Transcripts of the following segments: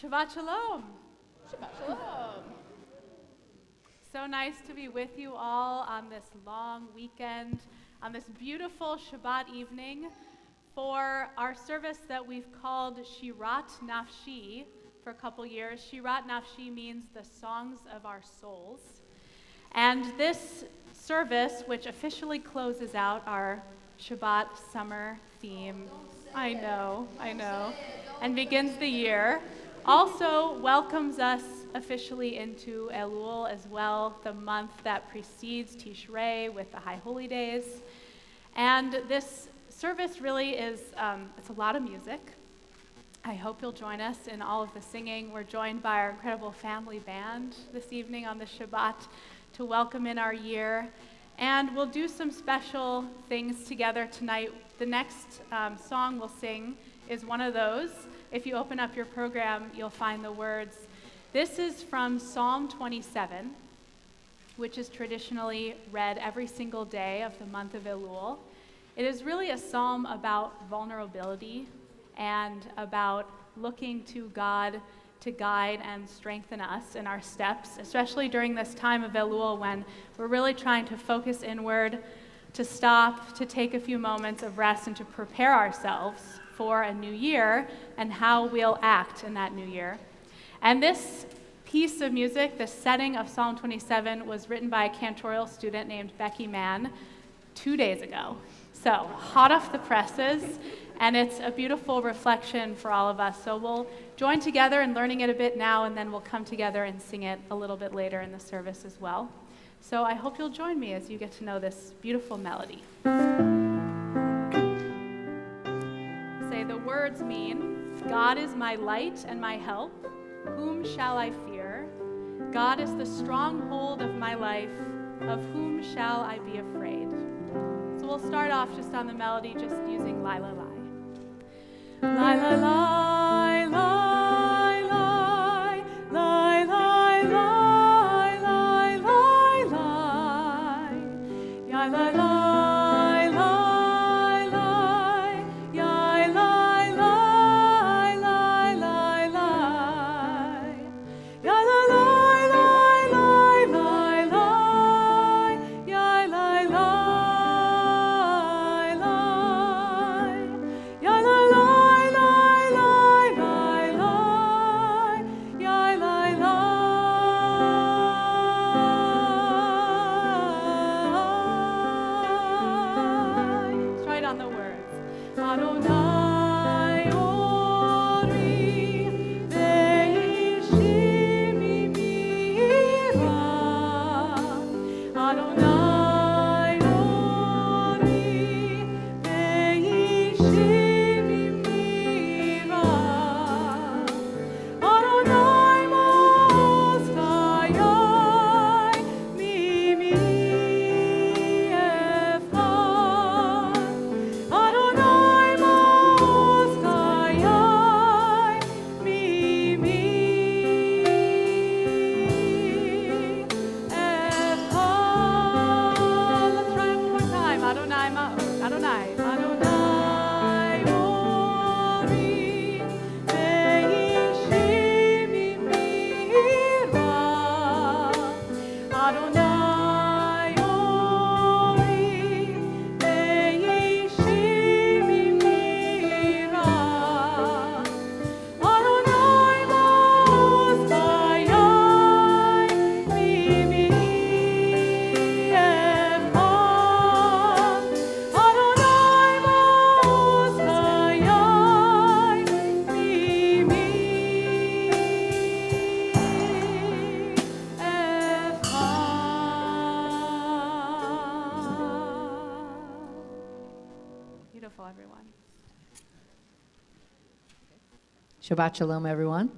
Shabbat Shalom. Shabbat Shalom. So nice to be with you all on this long weekend, on this beautiful Shabbat evening for our service that we've called Shir Nafshi for a couple years. Shir Nafshi means the songs of our souls. And this service, which officially closes out our Shabbat summer theme, I know, and begins the year, also welcomes us officially into Elul as well, the month that precedes Tishrei with the High Holy Days. And this service really is, it's a lot of music. I hope you'll join us in all of the singing. We're joined by our incredible family band this evening on the Shabbat to welcome in our year. And we'll do some special things together tonight. The next song we'll sing is one of those. If you open up your program, you'll find the words. This is from Psalm 27, which is traditionally read every single day of the month of Elul. It is really a psalm about vulnerability and about looking to God to guide and strengthen us in our steps, especially during this time of Elul when we're really trying to focus inward, to stop, to take a few moments of rest, and to prepare ourselves for a new year and how we'll act in that new year. And this piece of music, the setting of Psalm 27, was written by a cantorial student named Becky Mann 2 days ago. So hot off the presses, and it's a beautiful reflection for all of us. So we'll join together in learning it a bit now, and then we'll come together and sing it a little bit later in the service as well. So I hope you'll join me as you get to know this beautiful melody. Say, the words mean, God is my light and my help. Whom shall I fear? God is the stronghold of my life. Of whom shall I be afraid? So we'll start off just on the melody, just using Lai La Lai. Lai La Lai, Lai Lai, Lai Lai, Lai Lai, Lai Lai, Ya Lai Lai. La la la la everyone. Shabbat Shalom, everyone.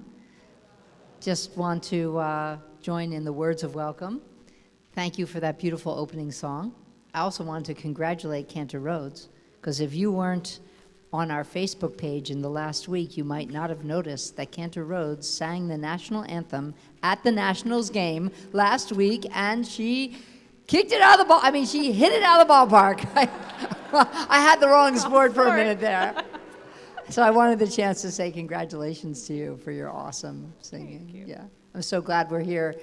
Just want to join in the words of welcome. Thank you for that beautiful opening song. I also want to congratulate Cantor Rhodes, because if you weren't on our Facebook page in the last week, you might not have noticed that Cantor Rhodes sang the national anthem at the Nationals game last week, and she kicked it out of the ball. I mean, she hit it out of the ballpark. I had the wrong sport for a minute there. So I wanted the chance to say congratulations to you for your awesome singing. Thank you. Yeah, I'm so glad we're here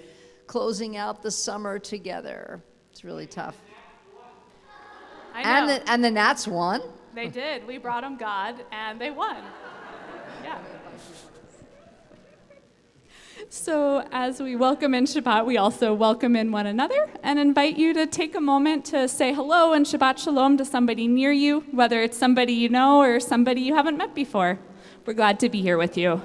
closing out the summer together. It's really tough. I know. And the Nats won. They did. We brought them God, and they won. Yeah. So as we welcome in Shabbat, we also welcome in one another and invite you to take a moment to say hello and Shabbat Shalom to somebody near you, whether it's somebody you know or somebody you haven't met before. We're glad to be here with you.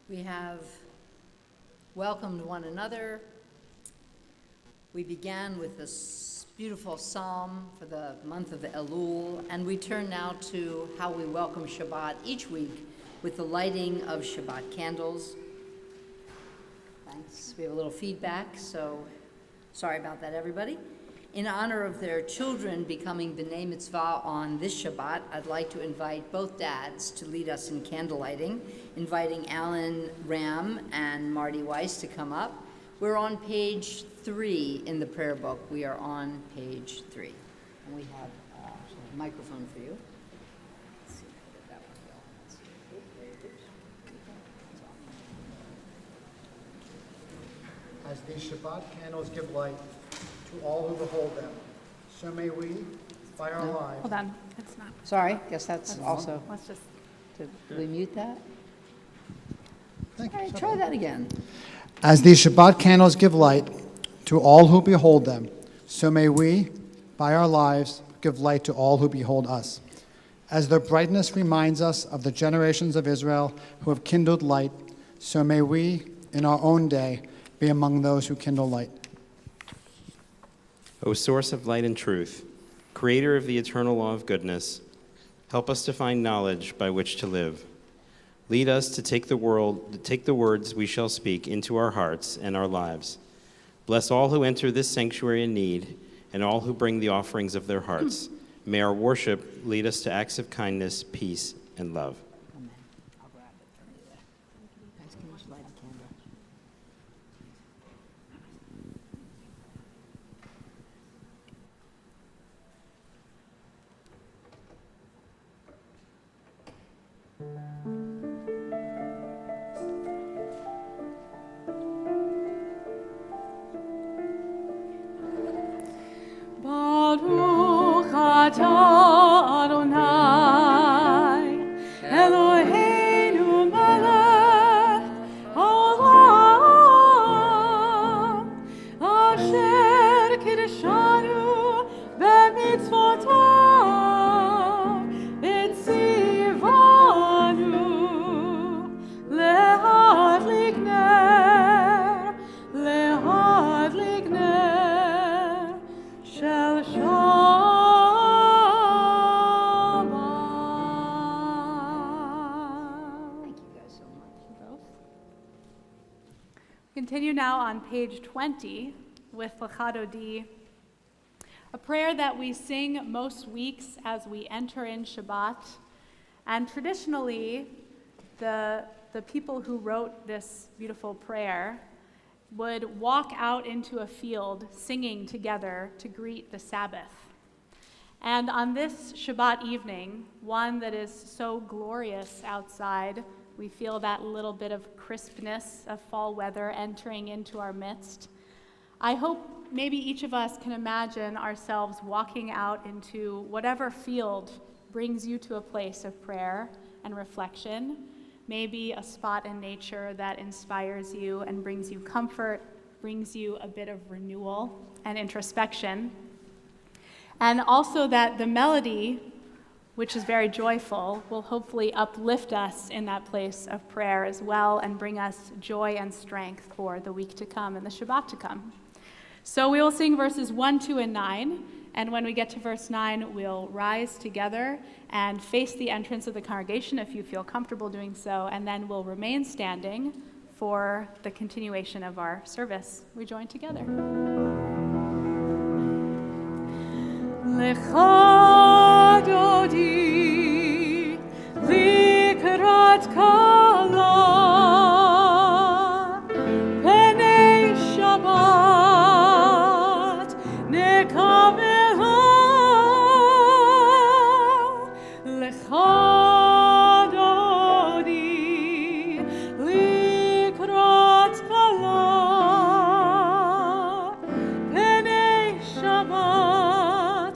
We have welcomed one another. We began with this beautiful psalm for the month of Elul, and we turn now to how we welcome Shabbat each week with the lighting of Shabbat candles. Thanks. We have a little feedback, so sorry about that, everybody. In honor of their children becoming B'nai Mitzvah on this Shabbat, I'd like to invite both dads to lead us in candle lighting, inviting Alan Ram and Marty Weiss to come up. We're on page 3 in the prayer book. We are on page 3. And we have a microphone for you. Let's see if I get that one going. As these Shabbat candles give light to all who behold them, so may we, by our lives. Hold on. It's not. Sorry, guess that's also, Let's just. did we mute that? Thank All you. right, try that again. As these Shabbat candles give light to all who behold them, so may we, by our lives, give light to all who behold us. As their brightness reminds us of the generations of Israel who have kindled light, so may we, in our own day, be among those who kindle light. O source of light and truth, creator of the eternal law of goodness, help us to find knowledge by which to live. Lead us to take the words we shall speak into our hearts and our lives. Bless all who enter this sanctuary in need and all who bring the offerings of their hearts. May our worship lead us to acts of kindness, peace, and love. Amen. I'll grab it from you there. Guys, can you just light a candle? Baruch atah Adonai, Eloheinu melech haolam, asher kiddushanu b'mitzvotav, v'tzivanu lehadlik ner shel Shabbat. Thank you guys so much. Continue now on page 20 with Lachado D, a prayer that we sing most weeks as we enter in Shabbat. And traditionally, the people who wrote this beautiful prayer would walk out into a field singing together to greet the Sabbath. And on this Shabbat evening, one that is so glorious outside, we feel that little bit of crispness of fall weather entering into our midst. I hope maybe each of us can imagine ourselves walking out into whatever field brings you to a place of prayer and reflection. Maybe a spot in nature that inspires you and brings you comfort, brings you a bit of renewal and introspection. And also that the melody, which is very joyful, will hopefully uplift us in that place of prayer as well and bring us joy and strength for the week to come and the Shabbat to come. So we will sing verses 1, 2, and 9. And when we get to verse 9, we'll rise together and face the entrance of the congregation if you feel comfortable doing so, and then we'll remain standing for the continuation of our service. We join together. Lecha dodi likrat kala penei Shabbat nekavela lecha dodi likrat kala penei Shabbat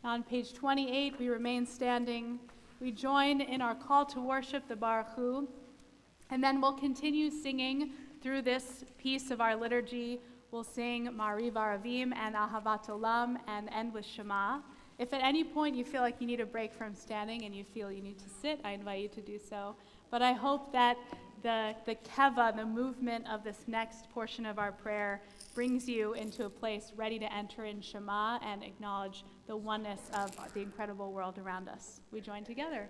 On page 28, we remain standing. We join in our call to worship the Baraku, and then we'll continue singing through this piece of our liturgy. We'll sing Ma'ariv Aravim and Ahavat Olam and end with Shema. If at any point you feel like you need a break from standing and you feel you need to sit, I invite you to do so. But I hope that the keva, the movement of this next portion of our prayer, brings you into a place ready to enter in Shema and acknowledge the oneness of the incredible world around us. We join together.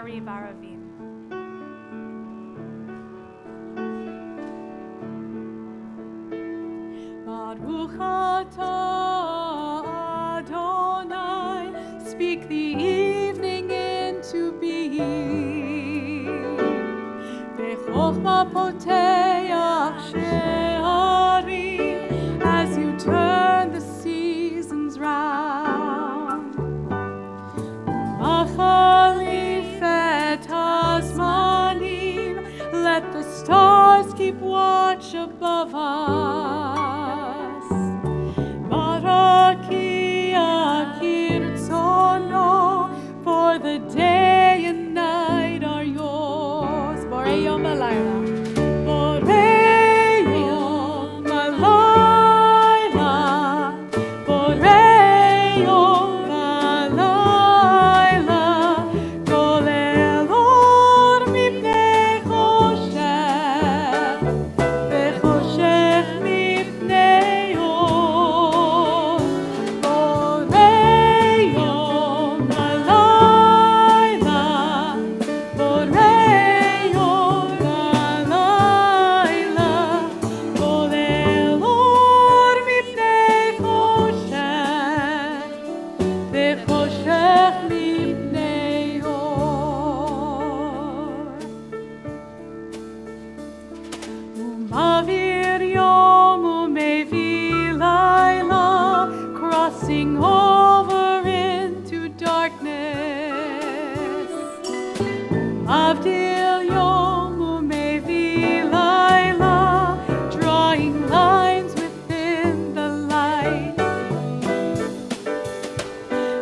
Ari Baravim. Baruch atah Adonai, speak the evening into being. B'chokhmah poteach she'arim, as you turn the seasons round. Machalif et hazmanim, let the stars keep watch above us. Baraki akirtzono, for the day and night are yours. Borei yom v'layla. Borei yom v'layla. Borei yom v'layla. Kol elor mipnei choshech, v'choshech mipnei or. Borei yom v'layla. Borei yom v'layla. Kol elor mipnei choshech, v'choshech mipnei or. Umavir yom umevi laila, crossing over into darkness. Avdil yom umevi laila, drawing lines within the light.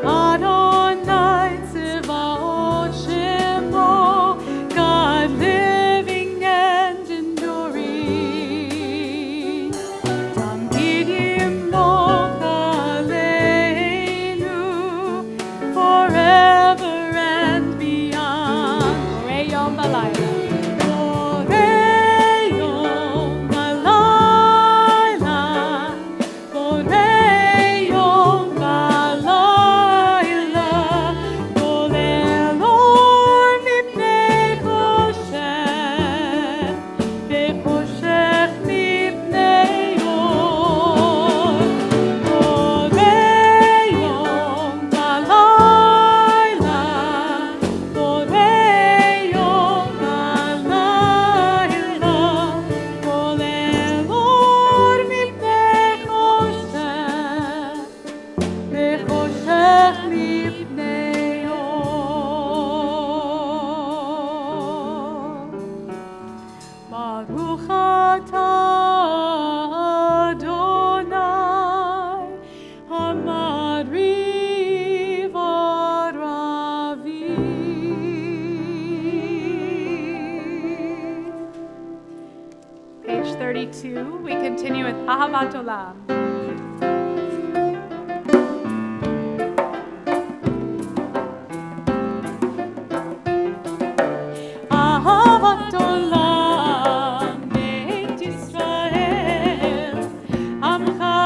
Adonai Tzivaot Shemo, God living and enduring. Tamid yimloch aleinu, forever and beyond. Borei yom v'layla. Borei yom v'layla. Borei yom v'layla. Kol elor mipnei choshech, v'choshech mipnei or. Borei yom v'layla. Borei yom v'layla. Kol elor mipnei choshech, v'choshech mipnei or. Baruch atah Adonai, hamariv aravim. Page 32, we continue with Ahavat Olam. Ahavat Olam, Beit Yisrael, Amcha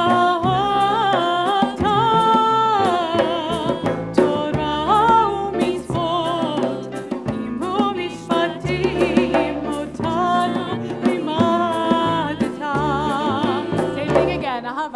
אתה, Torah u'mitzvot, חוקים ומשפטים, אותנו לימדת. Same thing again, Ahavat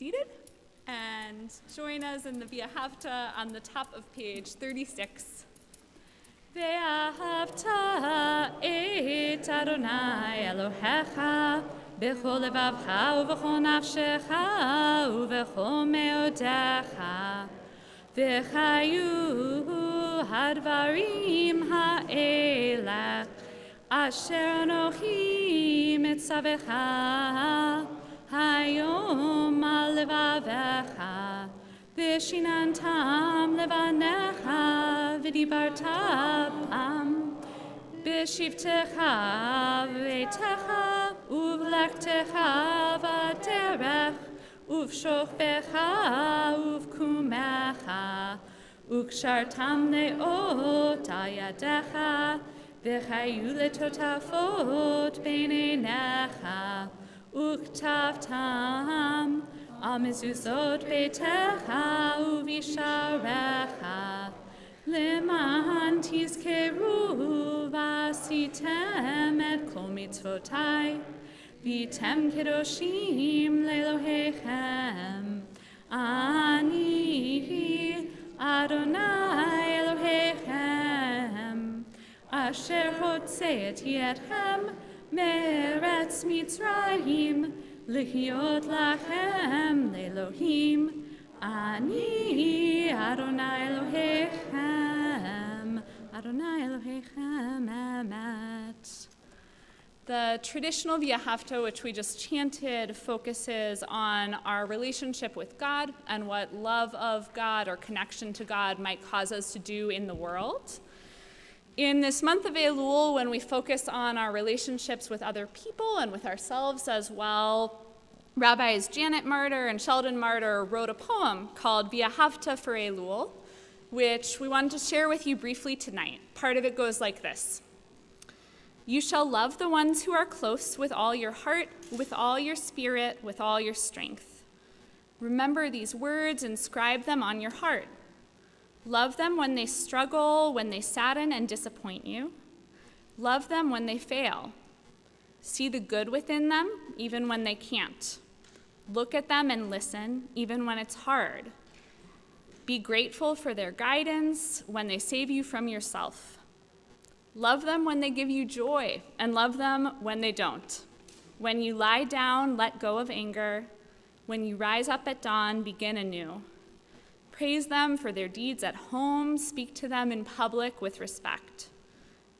seated and join us in the V'ahavta on the top of page 36. V'ahavta et Adonai Elohecha b'chol levavcha u'v'chol nafshecha u'v'chol meodecha v'chayu hadvarim ha'elech asher anochi mitzavecha hayom al levavecha v'shinantam levanecha v'dibartam b'shivtecha v'etecha uv'lektecha v'derech uv'shochbecha uv'kumecha uk'shartam le'ot al yadecha v'chayu letotafot b'neinecha uktavtam al mezuzot beitecha uvisharecha leman tizkeru vasitem et kol mitzvotai vitem kedoshim lelohechem ani Adonai Elohechem asher hotzeeti etchem Meretz Mitzrayim, Lihiot Lachem, Lelohim, Ani Adonai Elohechem, Adonai Elohechem, Emet. The traditional V'ahavta, which we just chanted, focuses on our relationship with God and what love of God or connection to God might cause us to do in the world. In this month of Elul, when we focus on our relationships with other people and with ourselves as well, Rabbis Janet Martyr and Sheldon Martyr wrote a poem called V'ahavta for Elul, which we wanted to share with you briefly tonight. Part of it goes like this. You shall love the ones who are close with all your heart, with all your spirit, with all your strength. Remember these words, inscribe them on your heart. Love them when they struggle, when they sadden and disappoint you. Love them when they fail. See the good within them, even when they can't. Look at them and listen, even when it's hard. Be grateful for their guidance when they save you from yourself. Love them when they give you joy, and love them when they don't. When you lie down, let go of anger. When you rise up at dawn, begin anew. Praise them for their deeds at home. Speak to them in public with respect.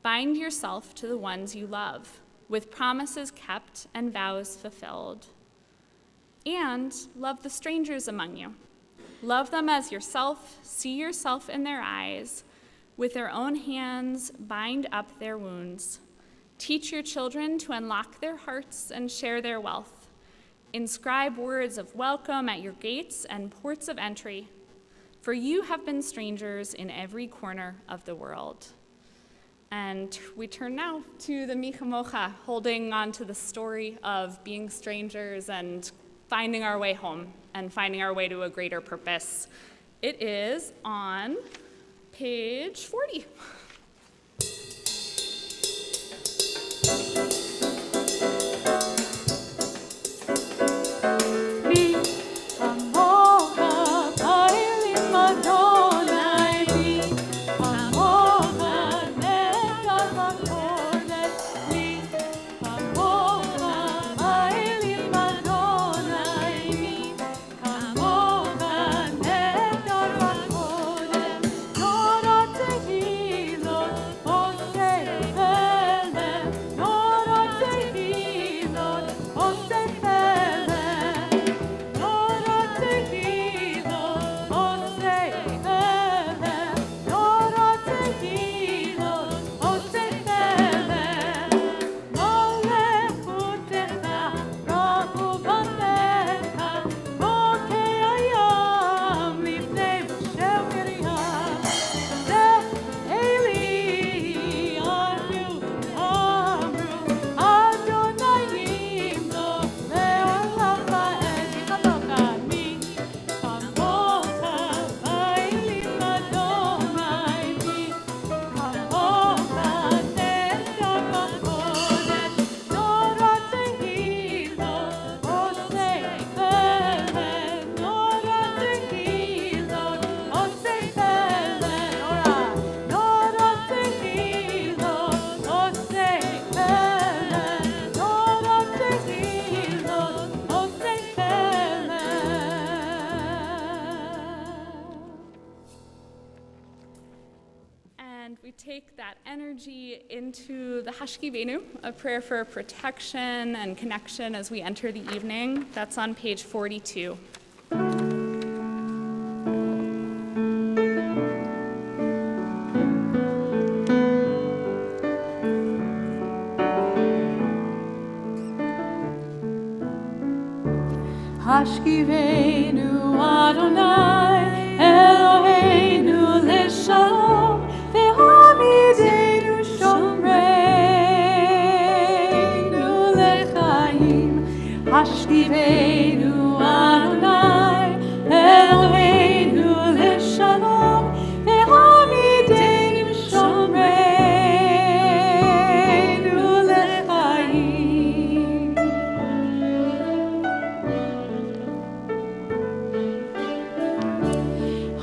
Bind yourself to the ones you love, with promises kept and vows fulfilled. And love the strangers among you. Love them as yourself. See yourself in their eyes. With their own hands, bind up their wounds. Teach your children to unlock their hearts and share their wealth. Inscribe words of welcome at your gates and ports of entry. For you have been strangers in every corner of the world. And we turn now to the Mi Chamocha, holding on to the story of being strangers and finding our way home and finding our way to a greater purpose. It is on page 40. Lo And we take that energy into the Hashkivenu, a prayer for protection and connection as we enter the evening. That's on page 42. Hashkivenu Adonai Eloheinu leshalom ve'hamidenu shomreinu lechaim. Hashkivenu Adonai Eloheinu leshalom ve'hamidenu shomreinu lechaim.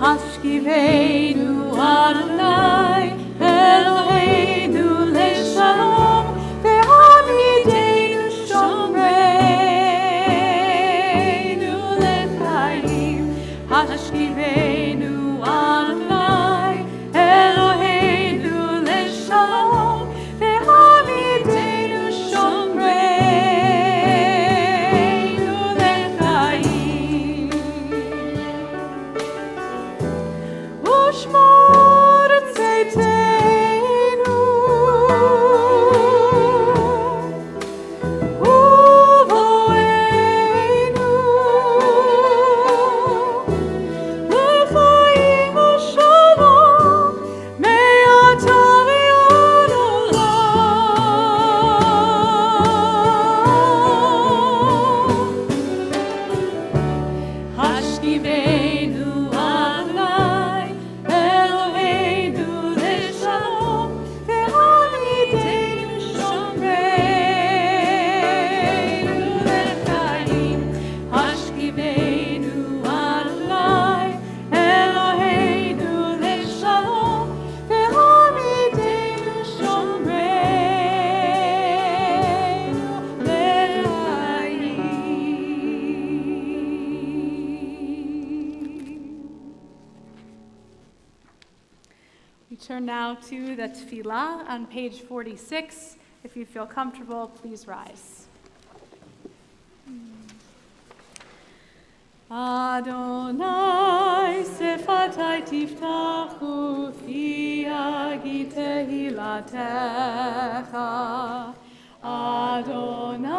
Hashkivenu Adonai Eloheinu leshalom ve'hamidenu shomreinu lechaim. Hashkivenu Adonai Eloheinu leshalom ve'hamidenu shomreinu lechaim. Ushmor tzeitenu uvoenu lechaim v'shalom me'ata ve'ad olam. Hashkivenu Adonai Eloheinu leshalom ve'hamidenu shomreinu lechaim. Hashkivenu Adonai Eloheinu leshalom ve'hamidenu shomreinu lechaim. We turn now to the Tefillah on page 46. If you feel comfortable, please rise. Adonai sefatai tiftachu fi agi tehilatecha. Adonai,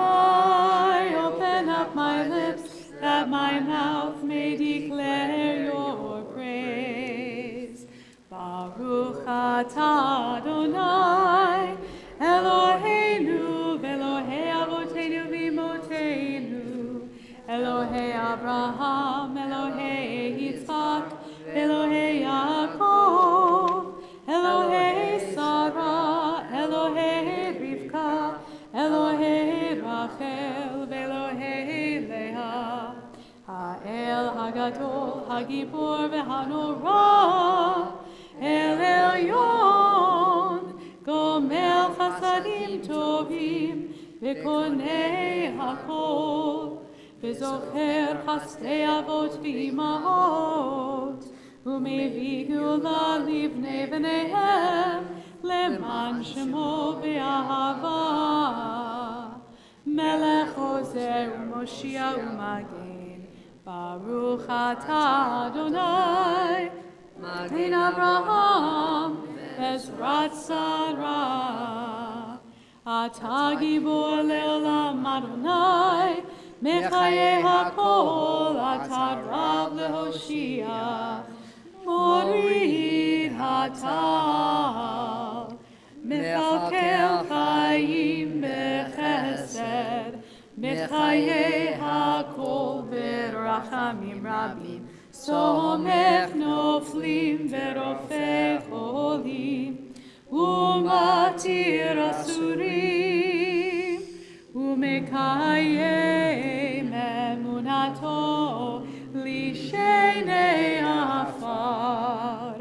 open up my lips that my mouth may declare your praise. Baruch atah Adonai, Eloheinu v'Elohei avoteinu v'imotenu, Elohei Abraham, Elohei Yitzchak, Elohei Yaakov, Elohei Sarah, Elohei Rivka, Elohei Rachel, v'Elohei Leah, Ha'el Hagadol, Hagibor v'Hanorah, El Elyon, Gomel Chasadim Tovim, V'Konei Hakol, V'Zocher Chasdei Avot V'Imahot, U'Mevii Geula Livnei B'neihem, Leman Shemo V'Ahava, Melech Ozer U'Moshia U'Magen, Baruch atah Adonai, Magen Avraham, Ezrat Sarah, Atah Gibor Le'olam Adonai, Mechayeh HaKol, Atah Rav Lehoshia, Morid Hatal, Mechakel Chaim Bechesed, Mechayeh HaKol Berachamim Rabim, Somech Noflim Verofeh Cholim, Umatir Asurim, Umekayem Emunato, Lishenei Afar,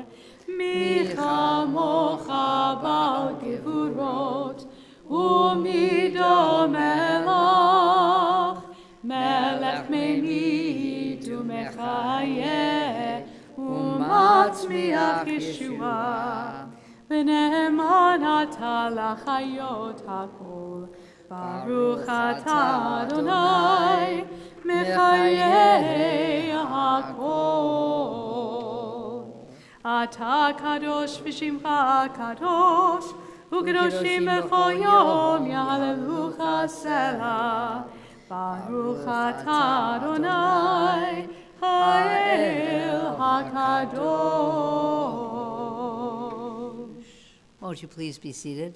Micha Mocha Bal Gevurot, Umido Melach, Melech Menit Umechayeh, Umatzmiach Yeshua, ונאמן אתה לחיות הכל. ברוך אתה אדוני מחיי הכל. אתה קדוש ושמך קדוש, וקדושים בכל יום יהללוך סלה. ברוך אתה אדוני האל הקדוש. Won't you please be seated?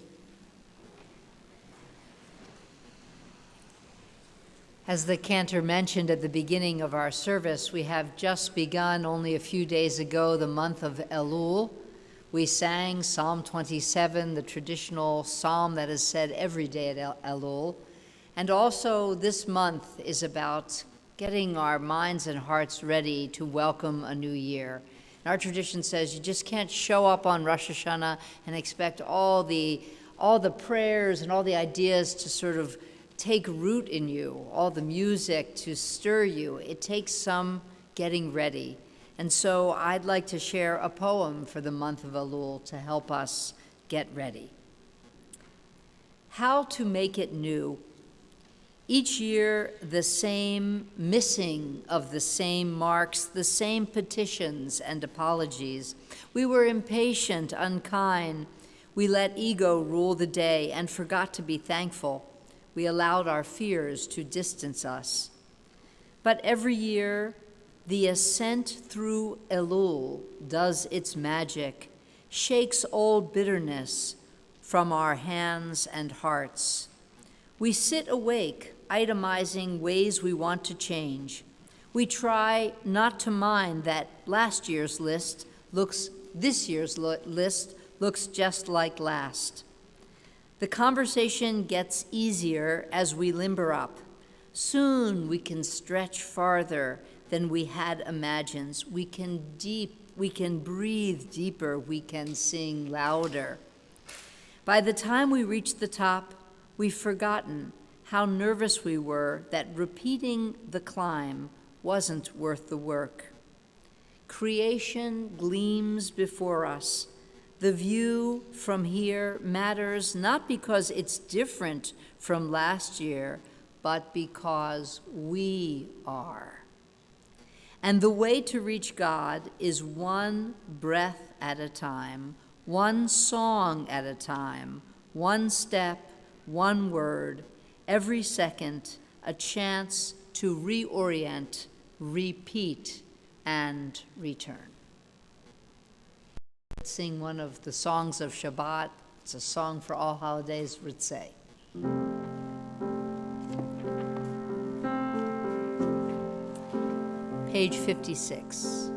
As the cantor mentioned at the beginning of our service, we have just begun only a few days ago the month of Elul. We sang Psalm 27, the traditional psalm that is said every day at Elul. And also this month is about getting our minds and hearts ready to welcome a new year. And our tradition says you just can't show up on Rosh Hashanah and expect all the prayers and all the ideas to sort of take root in you, all the music to stir you. It takes some getting ready. And so I'd like to share a poem for the month of Elul to help us get ready. How to make it new. Each year, the same missing of the same marks, the same petitions and apologies. We were impatient, unkind. We let ego rule the day and forgot to be thankful. We allowed our fears to distance us. But every year, the ascent through Elul does its magic, shakes old bitterness from our hands and hearts. We sit awake, itemizing ways we want to change. We try not to mind that this year's list looks just like last. The conversation gets easier as we limber up. Soon we can stretch farther than we had imagined. We can breathe deeper, we can sing louder. By the time we reach the top, we've forgotten how nervous we were that repeating the climb wasn't worth the work. Creation gleams before us. The view from here matters not because it's different from last year, but because we are. And the way to reach God is one breath at a time, one song at a time, one step, one word, every second, a chance to reorient, repeat, and return. Let's sing one of the songs of Shabbat. It's a song for all holidays, Ritzei. Page 56.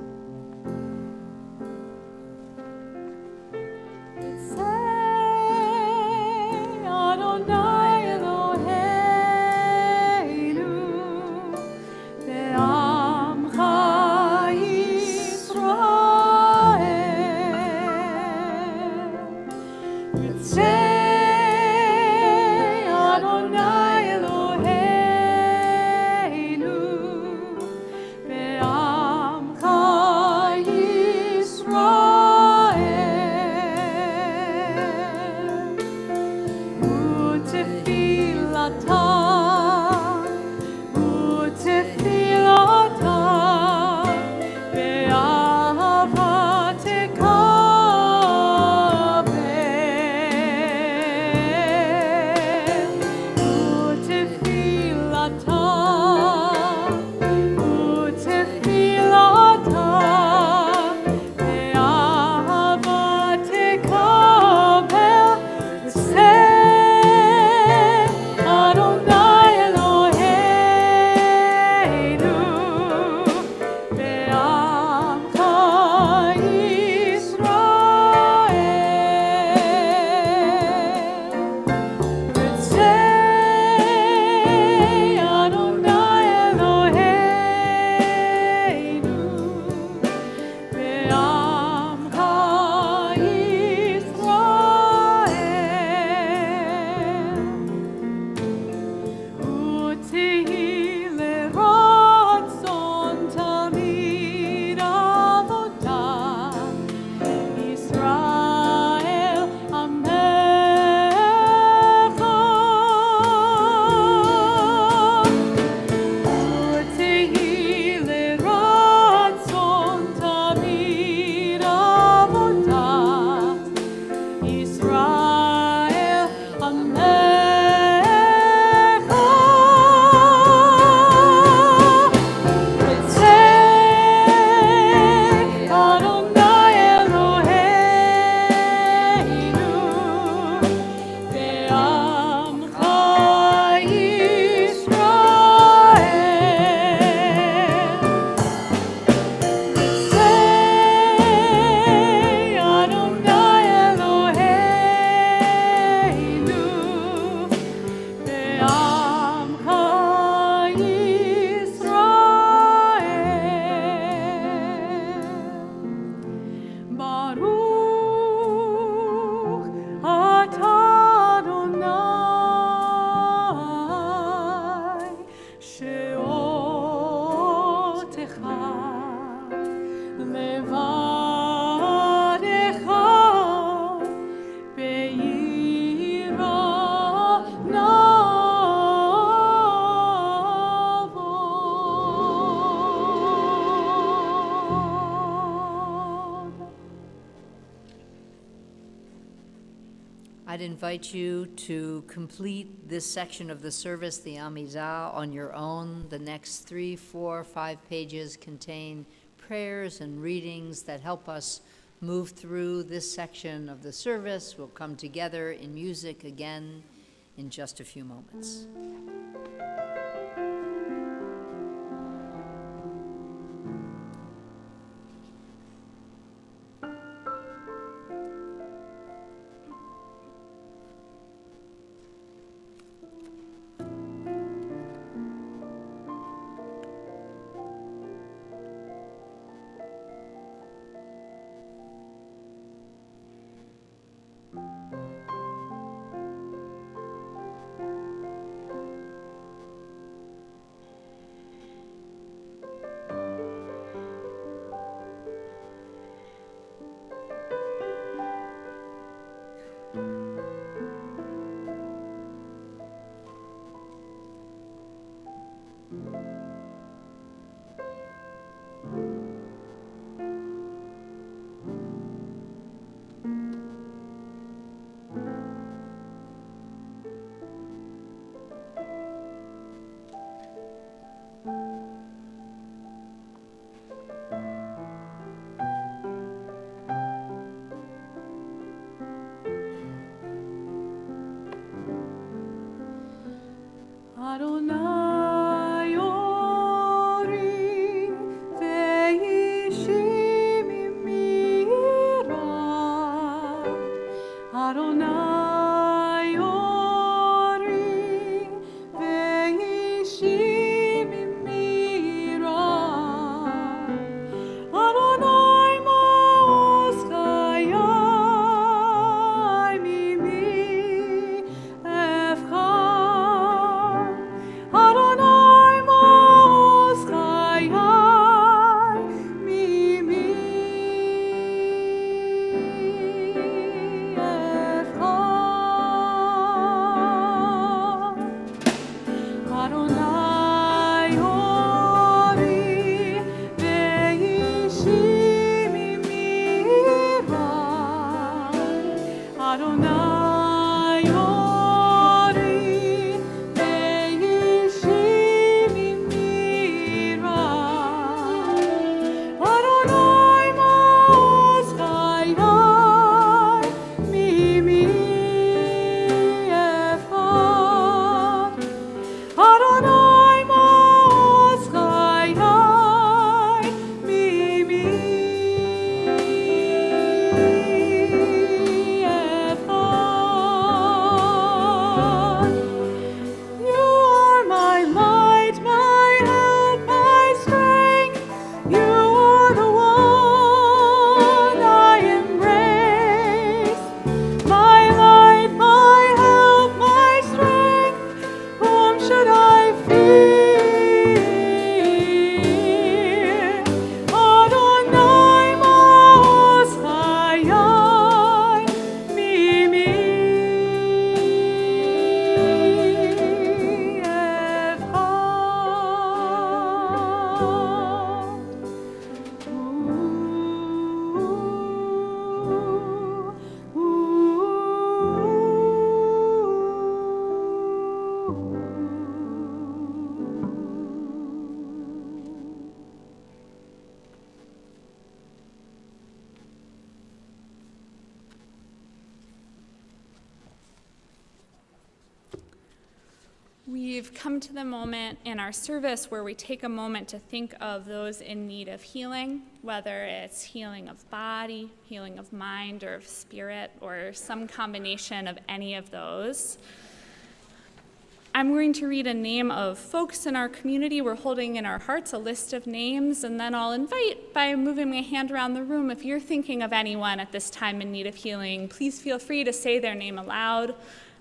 I'd invite you to complete this section of the service, the Amidah, on your own. The next 3, 4, 5 pages contain prayers and readings that help us move through this section of the service. We'll come together in music again in just a few moments. Adonai ori ve'ishi mimira. Adonai ori ve'ishi mimira. Adonai ma'oz chayai mimi efchar. Adonai ma'oz chayai mimi efchar. Adonai ori ve'ishi mimira. Adonai ori ve'ishi mimira. Adonai ma'oz chayai mimi efchar. Adonai ma'oz chayai mimi efchar. You are my light, my help, my strength. You are the one I embrace. My light, my help, my strength. Whom should I fear? Adonai ma'oz chayai mimi We've come to the moment in our service where we take a moment to think of those in need of healing, whether it's healing of body, healing of mind, or of spirit, or some combination of any of those. I'm going to read a name of folks in our community we're holding in our hearts, a list of names, and then I'll invite, by moving my hand around the room, if you're thinking of anyone at this time in need of healing, please feel free to say their name aloud,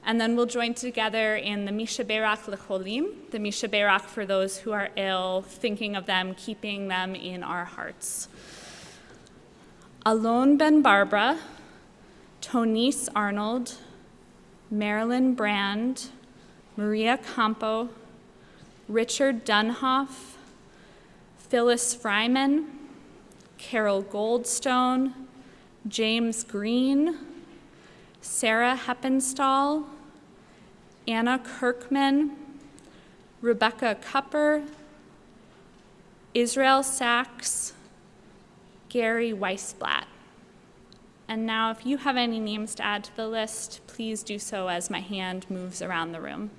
and then we'll join together in the Mishaberak Lecholim, the Mishaberak for those who are ill, thinking of them, keeping them in our hearts. Alon Ben Barbara, Tonice Arnold, Marilyn Brand, Maria Campo, Richard Dunhoff, Phyllis Fryman, Carol Goldstone, James Green, Sarah Heppenstall, Anna Kirkman, Rebecca Kupper, Israel Sachs, Gary Weisblatt. And now if you have any names to add to the list, please do so as my hand moves around the room.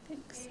Thanks.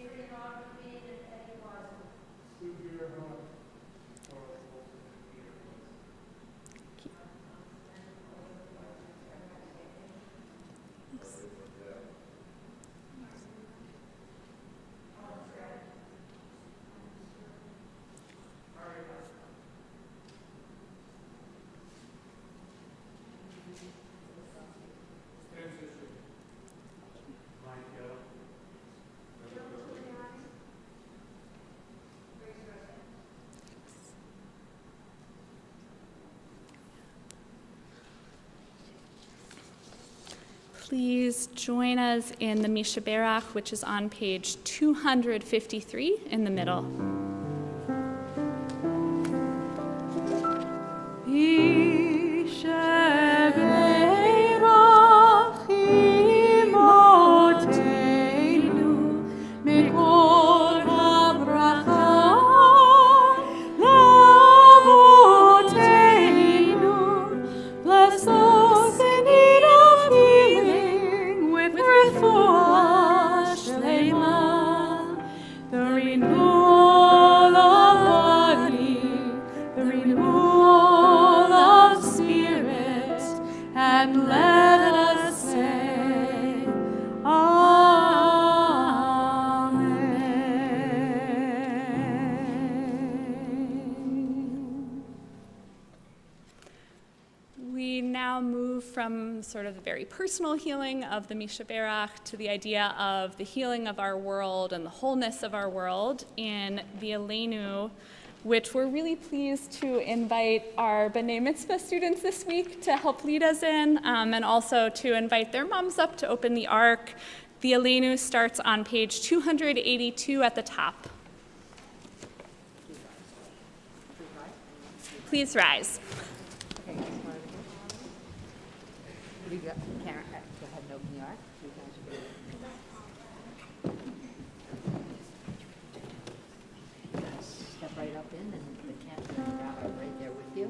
Please join us in the Mishaberach, which is on page 253 in the middle. Sort of the very personal healing of the Mishaberach to the idea of the healing of our world and the wholeness of our world in the Aleinu, which we're really pleased to invite our B'nai Mitzvah students this week to help lead us in, and also to invite their moms up to open the Ark. The Aleinu starts on page 282 at the top. Please rise. We got Karen, go ahead and open the ark. You guys are going to step right up in, and the Cantor and Rabbi right there with you.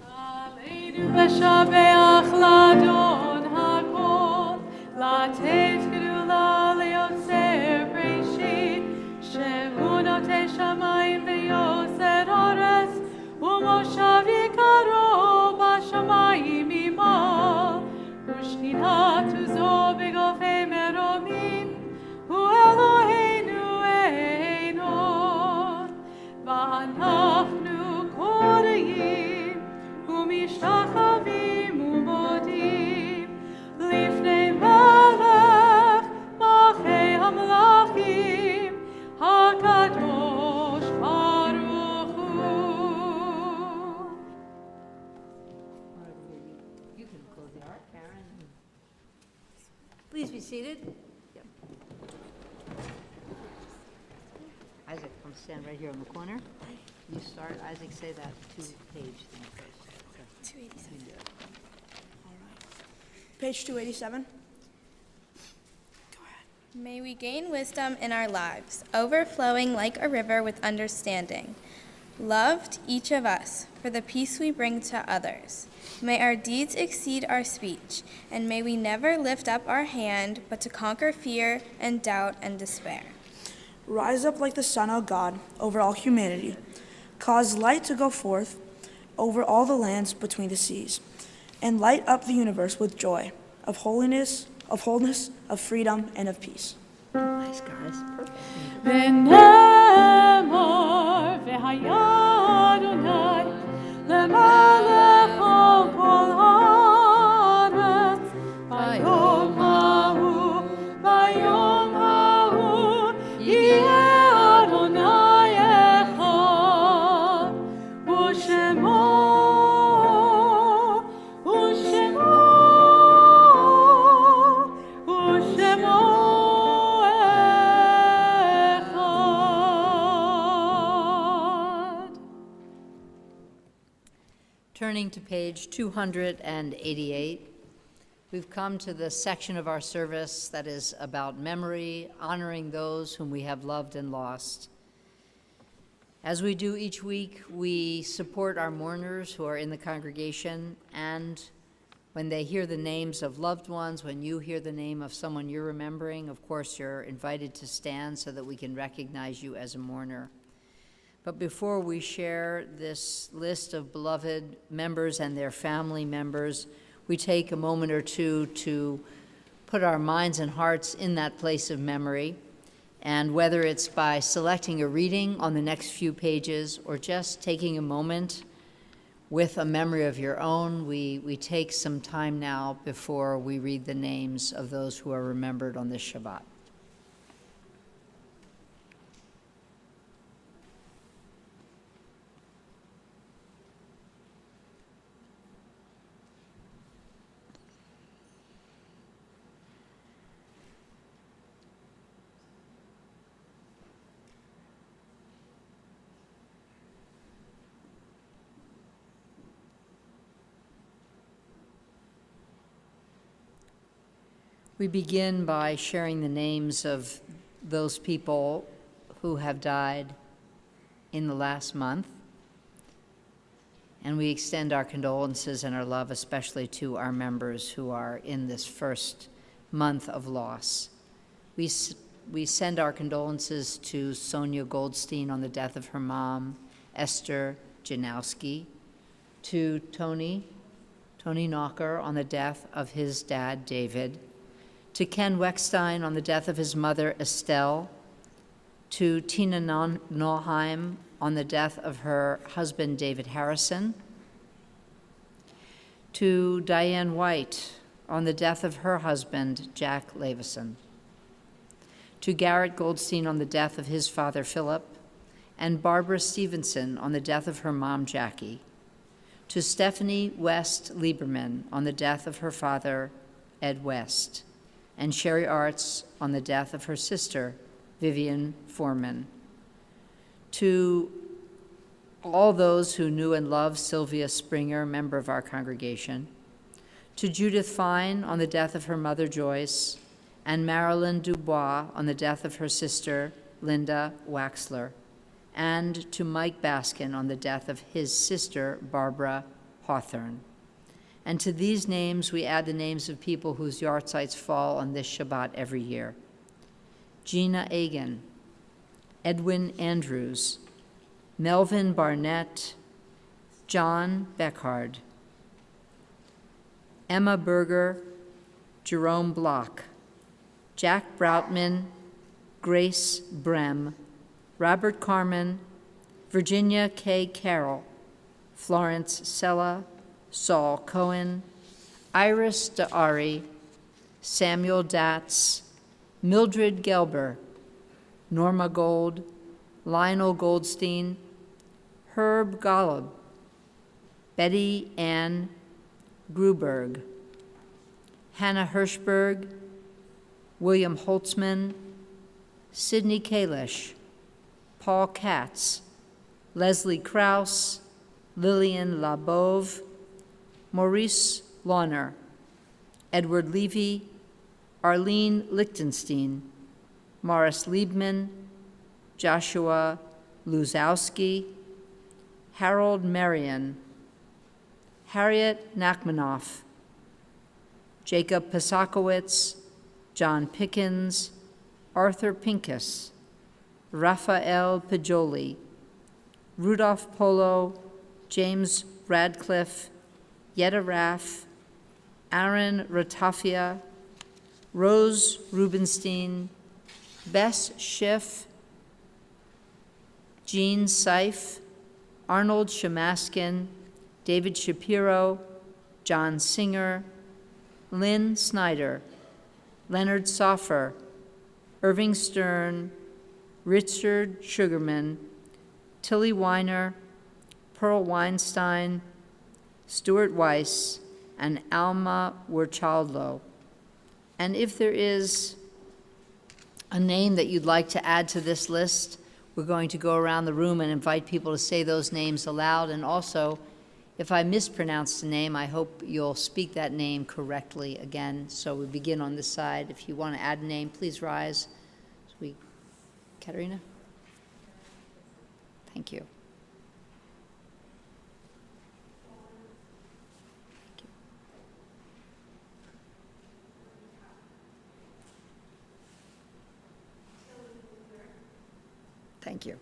Aleinu v'shabeach ladon hakol, latet gedula leotzer breshit, shehu notei shamayim v'yoser haaretz, u'moshav yikaro shamayim ima, ushtinat uzo begofei meromin, hu Eloheinu einot, v'anachnu koreyim, umishtachavim umodim, lifnei melech, machei hamlachim, hakadosh baruch hu. Please be seated. Yep. Isaac, come stand right here on the corner. You start. Isaac, say that two-page thing first. 287. All right. Page 287. Go ahead. May we gain wisdom in our lives, overflowing like a river with understanding. Loved each of us for the peace we bring to others. May our deeds exceed our speech, and may we never lift up our hand but to conquer fear and doubt and despair. Rise up like the sun, O God, over all humanity. Cause light to go forth over all the lands between the seas, and light up the universe with joy, of holiness, of wholeness, of freedom, and of peace. Nice, guys. Perfect. ונאמר והיה אדוני למלך על כל הארץ ביום ההוא יהיה אדוני אחד ושמו Turning to page 288, we've come to the section of our service that is about memory, honoring those whom we have loved and lost. As we do each week, we support our mourners who are in the congregation, and when they hear the names of loved ones, when you hear the name of someone you're remembering, of course, you're invited to stand so that we can recognize you as a mourner. But before we share this list of beloved members and their family members, we take a moment or two to put our minds and hearts in that place of memory. And whether it's by selecting a reading on the next few pages or just taking a moment with a memory of your own, we take some time now before we read the names of those who are remembered on this Shabbat. We begin by sharing the names of those people who have died in the last month, and we extend our condolences and our love especially to our members who are in this first month of loss. We send our condolences to Sonia Goldstein on the death of her mom, Esther Janowski, to Tony Knocker on the death of his dad, David, to Ken Weckstein on the death of his mother, Estelle, to Tina Nauheim on the death of her husband, David Harrison, to Diane White on the death of her husband, Jack Levison, to Garrett Goldstein on the death of his father, Philip, and Barbara Stevenson on the death of her mom, Jackie, to Stephanie West Lieberman on the death of her father, Ed West, and Sherry Arts on the death of her sister, Vivian Foreman. To all those who knew and loved Sylvia Springer, member of our congregation. To Judith Fine on the death of her mother, Joyce, and Marilyn Dubois on the death of her sister, Linda Waxler. And to Mike Baskin on the death of his sister, Barbara Hawthorne. And to these names, we add the names of people whose yahrzeits fall on this Shabbat every year. Gina Agan, Edwin Andrews, Melvin Barnett, John Beckhard, Emma Berger, Jerome Block, Jack Broutman, Grace Brem, Robert Carmen, Virginia K. Carroll, Florence Sella, Saul Cohen, Iris DeAri, Samuel Datz, Mildred Gelber, Norma Gold, Lionel Goldstein, Herb Golub, Betty Ann Gruberg, Hannah Hirschberg, William Holtzman, Sidney Kalish, Paul Katz, Leslie Krause, Lillian Labove, Maurice Launer, Edward Levy, Arlene Lichtenstein, Morris Liebman, Joshua Luzowski, Harold Marion, Harriet Nachmanoff, Jacob Pasakowitz, John Pickens, Arthur Pincus, Raphael Pajoli, Rudolph Polo, James Radcliffe, Yetta Raff, Aaron Ratafia, Rose Rubenstein, Bess Schiff, Jean Seif, Arnold Shamaskin, David Shapiro, John Singer, Lynn Snyder, Leonard Soffer, Irving Stern, Richard Sugarman, Tilly Weiner, Pearl Weinstein, Stuart Weiss, and Alma Werchaldlow. And if there is a name that you'd like to add to this list, we're going to go around the room and invite people to say those names aloud. And also, If I mispronounced the name, I hope you'll speak that name correctly again. So we begin on this side. If you want to add a name, please rise. Katerina? Thank you. Thank you.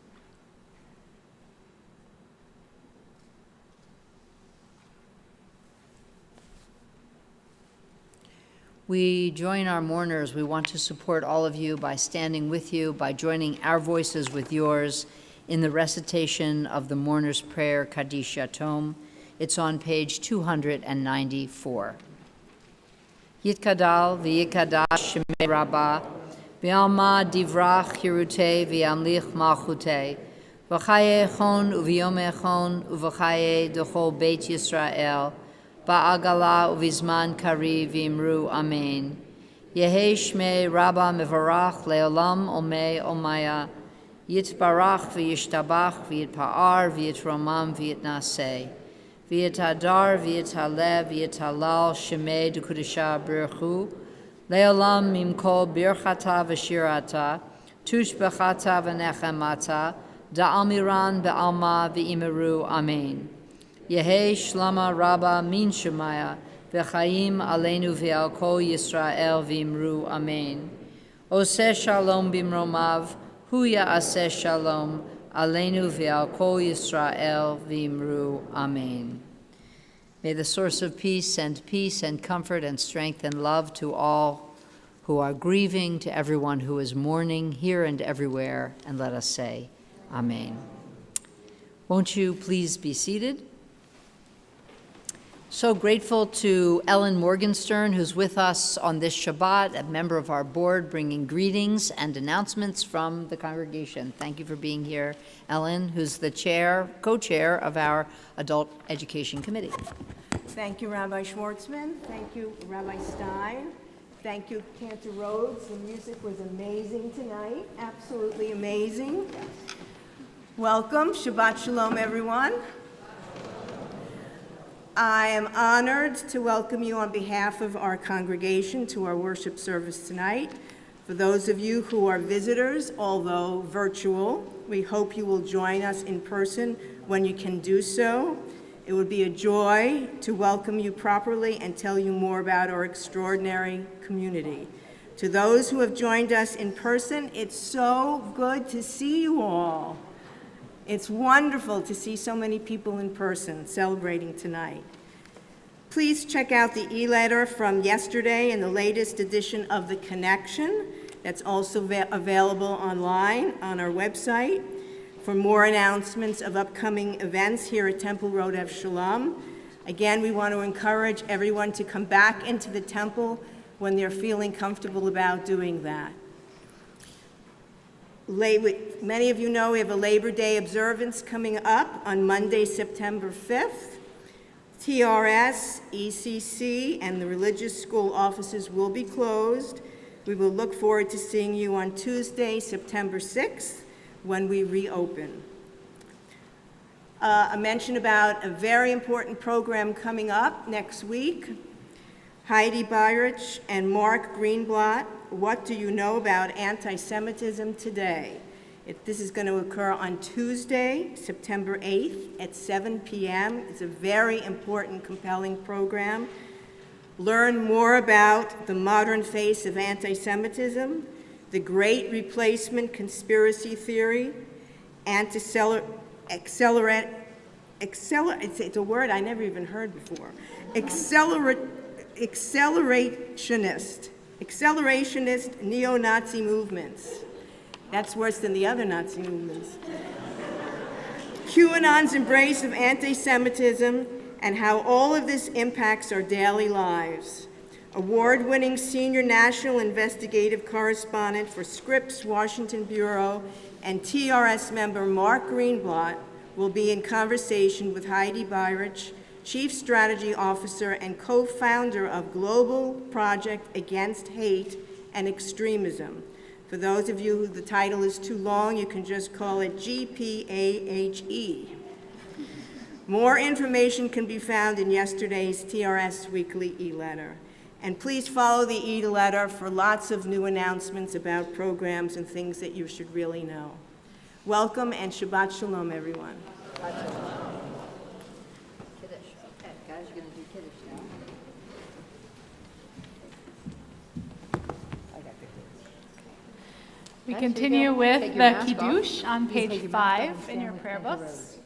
We join our mourners. We want to support all of you by standing with you, by joining our voices with yours in the recitation of the mourner's prayer, Kaddish Yatom. It's on page 294. Yitkadal v'yikadash shemei Rabba, v'alma divrach hirute v'yamlich malchute, v'chaye echon uv'yom echon uv'chaye d'chol Beit Yisrael, ba'agala uvizman kari v'imru amen. Yehe shmei Rabba mevarach leolam omei omaya, yitbarach v'yishtabach v'yitpa'ar v'yitromam v'yitnaseh. V'yitadar v'yitalev v'yitalal shemei d'kudisha birchu, leolam mimkol birchata v'shirata, tushbechata v'nechemata, da'almiran be'alma v'imeru amen. Yehe shlama rabba min shemaya, v'chaim aleinu v'al kol Yisrael v'imru amen. Oseh shalom bimromav, hu ya'aseh shalom, aleinu v'al kol Yisrael v'imru amen. May the source of peace and comfort and strength and love to all who are grieving, to everyone who is mourning here and everywhere, and let us say, amen. Won't you please be seated? So grateful to Ellen Morgenstern, who's with us on this Shabbat, a member of our board, bringing greetings and announcements from the congregation. Thank you for being here, Ellen, who's the co-chair of our Adult Education Committee. Thank you, Rabbi Schwartzman. Thank you, Rabbi Stein. Thank you, Cantor Rhodes. The music was amazing tonight, absolutely amazing. Welcome, Shabbat Shalom, everyone. I am honored to welcome you on behalf of our congregation to our worship service tonight. For those of you who are visitors, although virtual, we hope you will join us in person when you can do so. It would be a joy to welcome you properly and tell you more about our extraordinary community. To those who have joined us in person, it's so good to see you all. It's wonderful to see so many people in person celebrating tonight. Please check out the e-letter from yesterday and the latest edition of The Connection. That's also available online on our website. For more announcements of upcoming events here at Temple Road Shalom. Again, we want to encourage everyone to come back into the temple when they're feeling comfortable about doing that. Many of you know we have a Labor Day observance coming up on Monday, September 5th. TRS, ECC, and the religious school offices will be closed. We will look forward to seeing you on Tuesday, September 6th, when we reopen. A mention about a very important program coming up next week. Heidi Bayrich and Mark Greenblatt, What Do You Know About Anti-Semitism Today? This is going to occur on Tuesday, September 8th at 7 p.m. It's a very important, compelling program. Learn more about the modern face of anti-Semitism, the Great Replacement conspiracy theory, it's a word I never even heard before, accelerationist neo-Nazi movements. That's worse than the other Nazi movements. QAnon's embrace of anti-Semitism and how all of this impacts our daily lives. Award-winning senior national investigative correspondent for Scripps Washington Bureau and TRS member Mark Greenblatt will be in conversation with Heidi Bayrich, Chief Strategy Officer and co-founder of Global Project Against Hate and Extremism. For those of you who the title is too long, you can just call it GPAHE. More information can be found in yesterday's TRS Weekly e-letter. And please follow the e-letter for lots of new announcements about programs and things that you should really know. Welcome and Shabbat Shalom, everyone. We continue with the Kiddush on page 5 in your prayer books.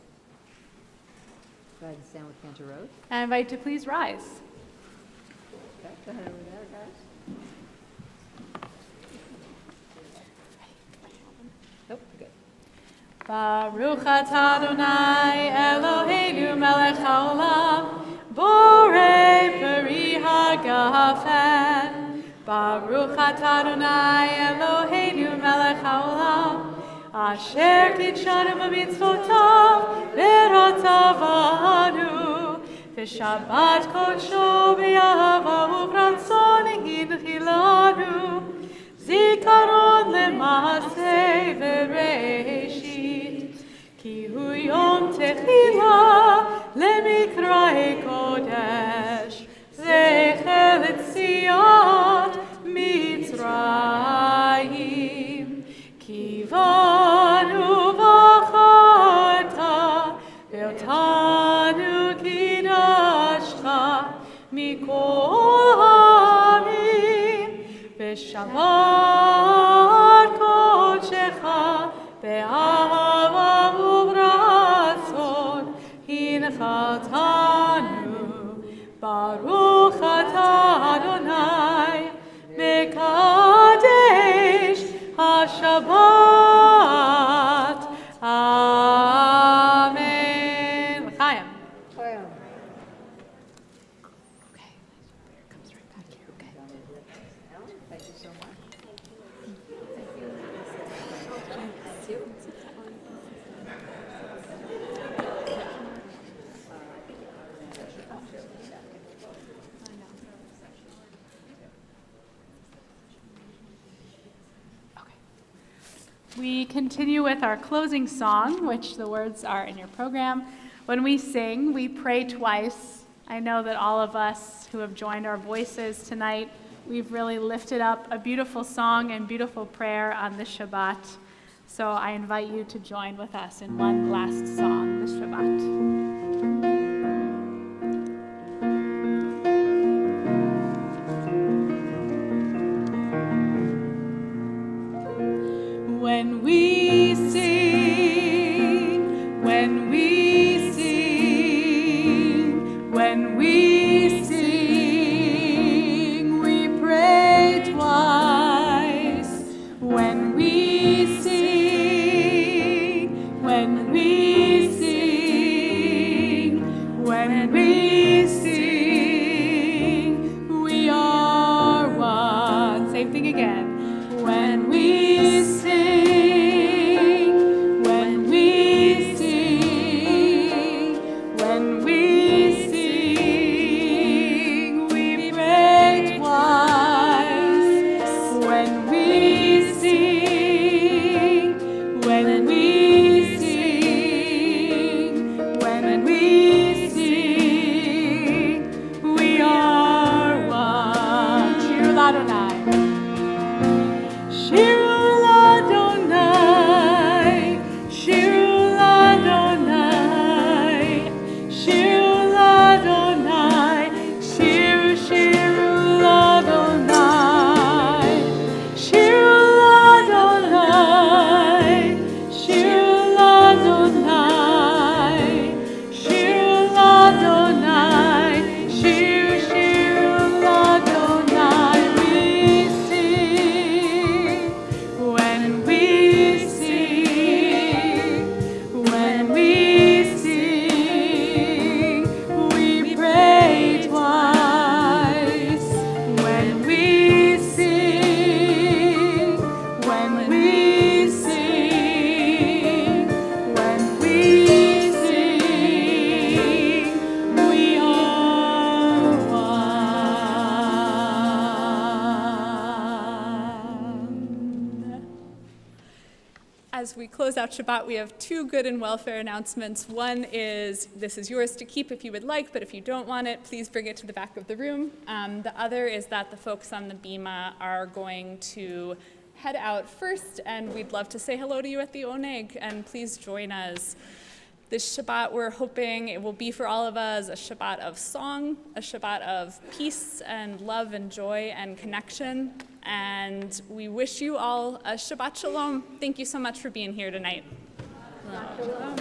Go ahead and stand with Cantor Rhodes. I invite you to please rise. Okay, go ahead over there, guys. Nope, good. Baruch atah Adonai Eloheinu melech haolam, borei peri hagafen. Baruch atah Adonai Eloheinu melech haolam, asher kitshanu b'mitzvotav v'ratzavanu, v'shabbat kodsho b'yahava u'b'ratzon hinchilanu, zikaron le'maaseh v'reishit, ki hu yom techila le'mikra'ei kodesh, zecher l'tziat Mitzrayim, kivanu v'acharta, ve'otanu kidashta, mikol ha'amim, ve'shabbat kodshecha, be'ahava u'b'ratzon, hinchatanu, Baruch atah Adonai, Mekadesh HaShabbat. Amen. L'chaim. Okay. Here comes right back here. Okay. Thank you so much. We continue with our closing song, which the words are in your program. When we sing, we pray twice. I know that all of us who have joined our voices tonight, we've really lifted up a beautiful song and beautiful prayer on this Shabbat. So I invite you to join with us in one last song this Shabbat. When we sing, when we sing, when we sing, we pray twice. When we sing, when we sing, when we sing, we are one. Same thing again. When we sing, when we sing, when we sing, we pray twice. When we sing, when we sing, when we sing, as we close out Shabbat, we have two good and welfare announcements. One is, this is yours to keep if you would like, but if you don't want it, please bring it to the back of the room. The other is that the folks on the bima are going to head out first, and we'd love to say hello to you at the Oneg, and please join us. This Shabbat, we're hoping it will be for all of us a Shabbat of song, a Shabbat of peace and love and joy and connection. And we wish you all a Shabbat Shalom. Thank you so much for being here tonight. Shalom.